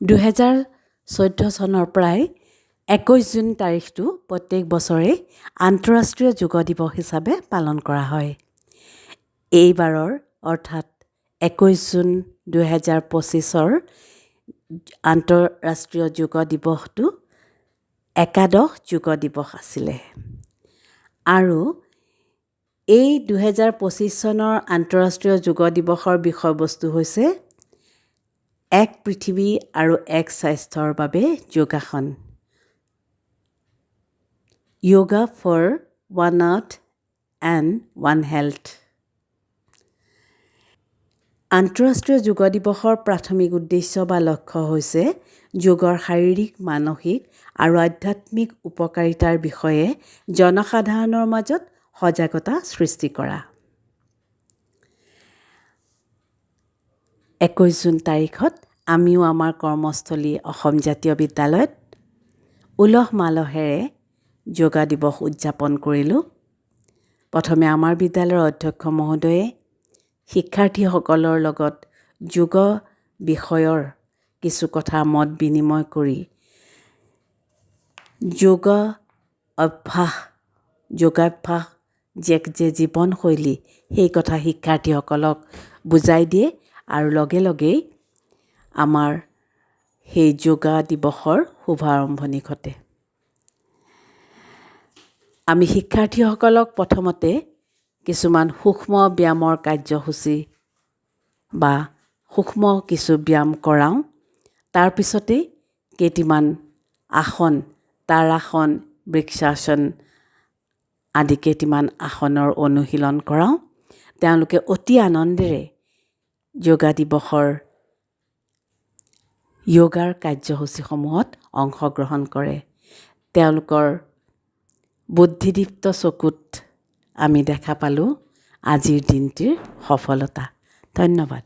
2014 চনৰ প্ৰায় 21 জুন তাৰিখটো প্ৰত্যেক বছৰে আন্তঃৰাষ্ট্ৰীয় যোগ দিৱস হিচাপে পালন কৰা হয়। এইবাৰৰ অৰ্থাৎ 21 জুন 2025ৰ আন্তঃৰাষ্ট্ৰীয় যোগ দিৱসটো একাদশ যোগ দিৱস আছিলে। আৰু এই 2025 চনৰ আন্তঃৰাষ্ট্ৰীয় যোগ দিৱসৰ বিষয়বস্তু হৈছে এক পৃথিৱী আৰু এক স্বাস্থ্যৰ বাবে যোগাসন। Yoga for one earth and one health. আন্তঃৰাষ্ট্ৰীয় যোগ দিৱসৰ প্ৰাথমিক উদ্দেশ্য বা লক্ষ্য হৈছে যোগৰ শাৰীৰিক, মানসিক আৰু আধ্যাত্মিক উপকাৰিতাৰ বিষয়ে জনসাধাৰণৰ মাজত সজাগতা সৃষ্টি কৰা। 21 জুন তাৰিখত আমিও আমাৰ কৰ্মস্থলী অসম জাতীয় বিদ্যালয়ত উলহ মালহেৰে যোগা দিৱস উদযাপন কৰিলোঁ। প্ৰথমে আমাৰ বিদ্যালয়ৰ অধ্যক্ষ মহোদয়ে শিক্ষাৰ্থীসকলৰ লগত যোগ বিষয়ৰ কিছু কথা মত বিনিময় কৰি যোগাভ্যাস যে জীৱনশৈলী সেই কথা শিক্ষাৰ্থীসকলক বুজাই দিয়ে আৰু লগে লগেই আমাৰ সেই যোগা দিৱসৰ শুভাৰম্ভণি ঘটে। আমি শিক্ষাৰ্থীসকলক প্ৰথমতে কিছুমান সূক্ষ্ম ব্যায়ামৰ কাৰ্যসূচী বা সূক্ষ্ম কিছু ব্যায়াম কৰাওঁ। তাৰপিছতেই কেইটিমান আসন, তাৰাসন, বৃক্ষাসন আদি কেইটিমান আসনৰ অনুশীলন কৰাওঁ। তেওঁলোকে অতি আনন্দেৰে যোগা দিৱসৰ যোগাৰ কাৰ্যসূচীসমূহত অংশগ্ৰহণ কৰে। তেওঁলোকৰ বুদ্ধিদীপ্ত চকুত আমি দেখা পালোঁ আজিৰ দিনটিৰ সফলতা। ধন্যবাদ।